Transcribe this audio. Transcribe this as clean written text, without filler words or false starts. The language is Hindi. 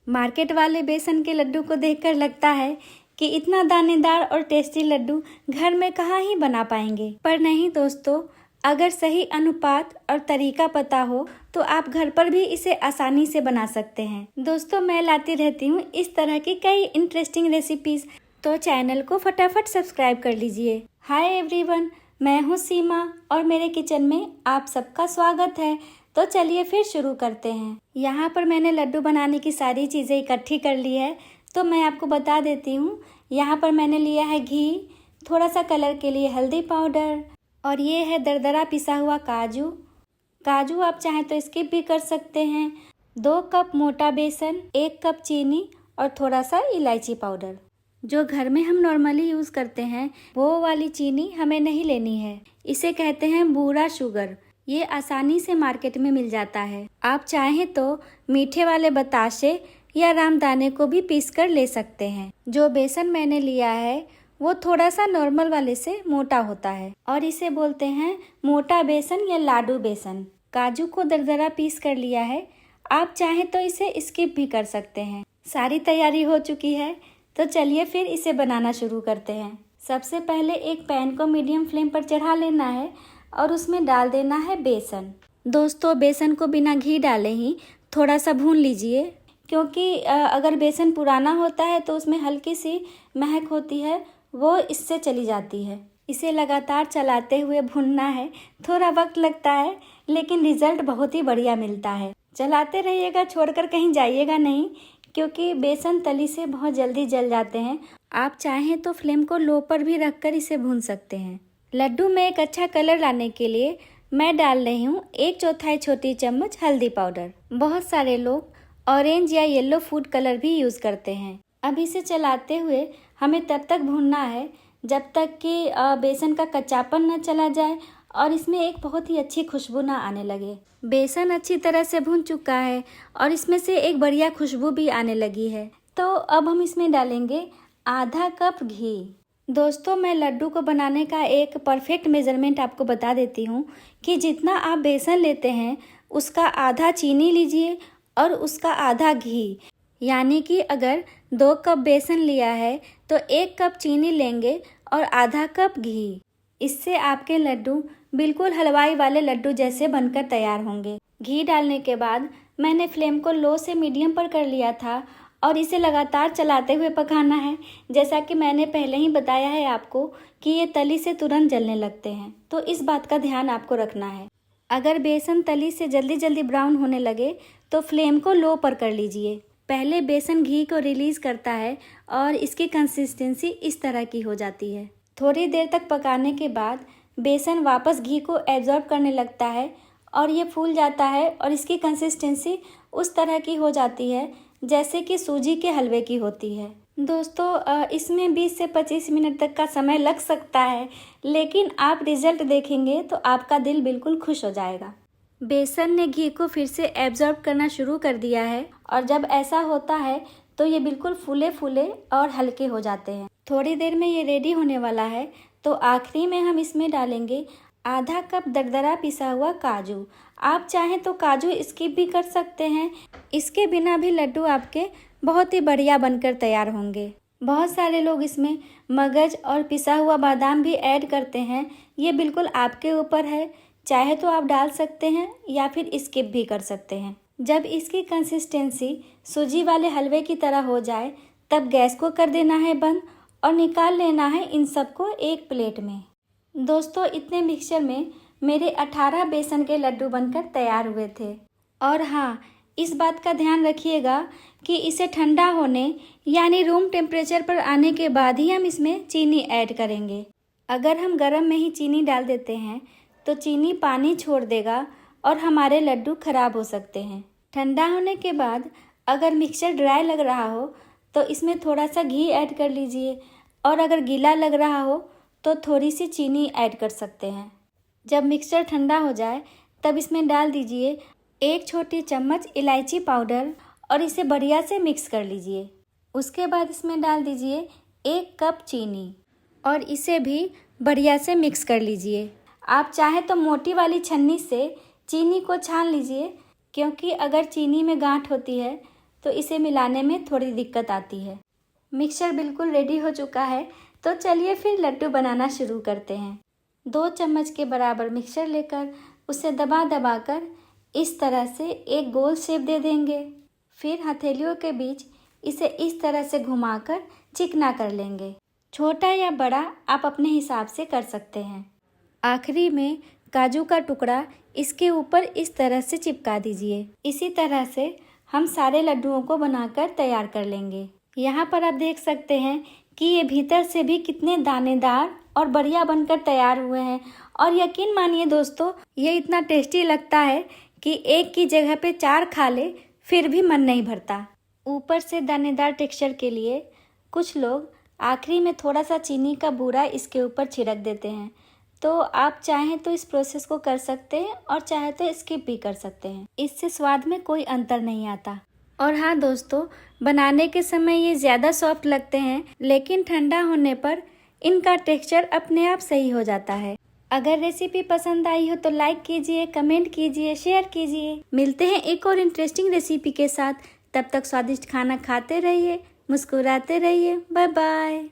मार्केट वाले बेसन के लड्डू को देखकर लगता है कि इतना दानेदार और टेस्टी लड्डू घर में कहाँ ही बना पाएंगे। पर नहीं दोस्तों, अगर सही अनुपात और तरीका पता हो तो आप घर पर भी इसे आसानी से बना सकते हैं। दोस्तों, मैं लाती रहती हूँ इस तरह की कई इंटरेस्टिंग रेसिपीज, तो चैनल को फटाफट सब्सक्राइब कर लीजिए। हाय एवरीवन, मैं हूँ सीमा और मेरे किचन में आप सबका स्वागत है। तो चलिए फिर शुरू करते हैं। यहाँ पर मैंने लड्डू बनाने की सारी चीज़ें इकट्ठी कर ली है, तो मैं आपको बता देती हूँ। यहाँ पर मैंने लिया है घी, थोड़ा सा कलर के लिए हल्दी पाउडर, और ये है दरदरा पिसा हुआ काजू। काजू आप चाहें तो स्किप भी कर सकते हैं। 2 कप मोटा बेसन, 1 कप चीनी और थोड़ा सा इलायची पाउडर। जो घर में हम नॉर्मली यूज़ करते हैं वो वाली चीनी हमें नहीं लेनी है। इसे कहते हैं बूरा शुगर। ये आसानी से मार्केट में मिल जाता है। आप चाहें तो मीठे वाले बताशे या रामदाने को भी पीस कर ले सकते हैं। जो बेसन मैंने लिया है वो थोड़ा सा नॉर्मल वाले से मोटा होता है और इसे बोलते हैं मोटा बेसन या लाडू बेसन। काजू को दरदरा पीस कर लिया है। आप चाहें तो इसे स्किप भी कर सकते हैं। सारी तैयारी हो चुकी है, तो चलिए फिर इसे बनाना शुरू करते हैं। सबसे पहले एक पैन को मीडियम फ्लेम पर चढ़ा लेना है और उसमें डाल देना है बेसन। दोस्तों, बेसन को बिना घी डाले ही थोड़ा सा भून लीजिए, क्योंकि अगर बेसन पुराना होता है तो उसमें हल्की सी महक होती है, वो इससे चली जाती है। इसे लगातार चलाते हुए भूनना है। थोड़ा वक्त लगता है लेकिन रिजल्ट बहुत ही बढ़िया मिलता है। चलाते रहिएगा, छोड़कर कहीं जाइएगा नहीं, क्योंकि बेसन तली से बहुत जल्दी जल जाते हैं। आप चाहें तो फ्लेम को लो पर भी रखकर इसे भून सकते हैं। लड्डू में एक अच्छा कलर लाने के लिए मैं डाल रही हूँ 1/4 छोटी चम्मच हल्दी पाउडर। बहुत सारे लोग ऑरेंज या येलो फूड कलर भी यूज़ करते हैं। अब इसे चलाते हुए हमें तब तक भूनना है जब तक कि बेसन का कच्चापन न चला जाए और इसमें एक बहुत ही अच्छी खुशबू ना आने लगे। बेसन अच्छी तरह से भून चुका है और इसमें से एक बढ़िया खुशबू भी आने लगी है। तो अब हम इसमें डालेंगे आधा कप घी। दोस्तों, मैं लड्डू को बनाने का एक परफेक्ट मेजरमेंट आपको बता देती हूँ कि जितना आप बेसन लेते हैं उसका आधा चीनी लीजिए और उसका आधा घी। यानी कि अगर 2 कप बेसन लिया है तो 1 कप चीनी लेंगे और आधा कप घी। इससे आपके लड्डू बिल्कुल हलवाई वाले लड्डू जैसे बनकर तैयार होंगे। घी डालने के बाद मैंने फ्लेम को लो से मीडियम पर कर लिया था और इसे लगातार चलाते हुए पकाना है। जैसा कि मैंने पहले ही बताया है आपको कि ये तली से तुरंत जलने लगते हैं, तो इस बात का ध्यान आपको रखना है। अगर बेसन तली से जल्दी जल्दी ब्राउन होने लगे तो फ्लेम को लो पर कर लीजिए। पहले बेसन घी को रिलीज करता है और इसकी कंसिस्टेंसी इस तरह की हो जाती है। थोड़ी देर तक पकाने के बाद बेसन वापस घी को एब्जॉर्ब करने लगता है और ये फूल जाता है और इसकी कंसिस्टेंसी उस तरह की हो जाती है जैसे कि सूजी के हलवे की होती है। दोस्तों, इसमें 20 से 25 मिनट तक का समय लग सकता है, लेकिन आप रिजल्ट देखेंगे तो आपका दिल बिल्कुल खुश हो जाएगा। बेसन ने घी को फिर से एब्जॉर्ब करना शुरू कर दिया है और जब ऐसा होता है तो ये बिल्कुल फूले फूले और हल्के हो जाते हैं। थोड़ी देर में ये रेडी होने वाला है, तो आखिरी में हम इसमें डालेंगे आधा कप दरदरा पिसा हुआ काजू। आप चाहें तो काजू स्किप भी कर सकते हैं। इसके बिना भी लड्डू आपके बहुत ही बढ़िया बनकर तैयार होंगे। बहुत सारे लोग इसमें मगज और पिसा हुआ बादाम भी ऐड करते हैं। ये बिल्कुल आपके ऊपर है, चाहे तो आप डाल सकते हैं या फिर स्किप भी कर सकते हैं। जब इसकी कंसिस्टेंसी सूजी वाले हलवे की तरह हो जाए तब गैस को कर देना है बंद और निकाल लेना है इन सबको एक प्लेट में। दोस्तों, इतने मिक्सचर में मेरे 18 बेसन के लड्डू बनकर तैयार हुए थे। और हाँ, इस बात का ध्यान रखिएगा कि इसे ठंडा होने यानी रूम टेम्परेचर पर आने के बाद ही हम इसमें चीनी ऐड करेंगे। अगर हम गर्म में ही चीनी डाल देते हैं तो चीनी पानी छोड़ देगा और हमारे लड्डू खराब हो सकते हैं। ठंडा होने के बाद अगर मिक्सचर ड्राई लग रहा हो तो इसमें थोड़ा सा घी ऐड कर लीजिए, और अगर गीला लग रहा हो तो थोड़ी सी चीनी ऐड कर सकते हैं। जब मिक्सचर ठंडा हो जाए तब इसमें डाल दीजिए 1 छोटी चम्मच इलायची पाउडर और इसे बढ़िया से मिक्स कर लीजिए। उसके बाद इसमें डाल दीजिए 1 कप चीनी और इसे भी बढ़िया से मिक्स कर लीजिए। आप चाहे तो मोटी वाली छन्नी से चीनी को छान लीजिए, क्योंकि अगर चीनी में गांठ होती है तो इसे मिलाने में थोड़ी दिक्कत आती है। मिक्सचर बिल्कुल रेडी हो चुका है, तो चलिए फिर लड्डू बनाना शुरू करते हैं। 2 चम्मच के बराबर मिक्सचर लेकर उसे दबा दबा कर इस तरह से एक गोल शेप दे देंगे। फिर हथेलियों के बीच इसे इस तरह से घुमाकर चिकना कर लेंगे। छोटा या बड़ा आप अपने हिसाब से कर सकते हैं। आखिरी में काजू का टुकड़ा इसके ऊपर इस तरह से चिपका दीजिए। इसी तरह से हम सारे लड्डुओं को बनाकर तैयार कर लेंगे। यहाँ पर आप देख सकते हैं कि ये भीतर से भी कितने दानेदार और बढ़िया बनकर तैयार हुए हैं। और यकीन मानिए दोस्तों, ये इतना टेस्टी लगता है कि एक की जगह पे 4 खा ले फिर भी मन नहीं भरता। ऊपर से दानेदार टेक्सचर के लिए कुछ लोग आखिरी में थोड़ा सा चीनी का बूरा इसके ऊपर छिड़क देते हैं। तो आप चाहें तो इस प्रोसेस को कर सकते हैं और चाहे तो स्किप भी कर सकते हैं। इससे स्वाद में कोई अंतर नहीं आता। और हाँ दोस्तों, बनाने के समय ये ज़्यादा सॉफ्ट लगते हैं, लेकिन ठंडा होने पर इनका टेक्सचर अपने आप सही हो जाता है। अगर रेसिपी पसंद आई हो तो लाइक कीजिए, कमेंट कीजिए, शेयर कीजिए। मिलते हैं एक और इंटरेस्टिंग रेसिपी के साथ। तब तक स्वादिष्ट खाना खाते रहिए, मुस्कुराते रहिए। Bye bye.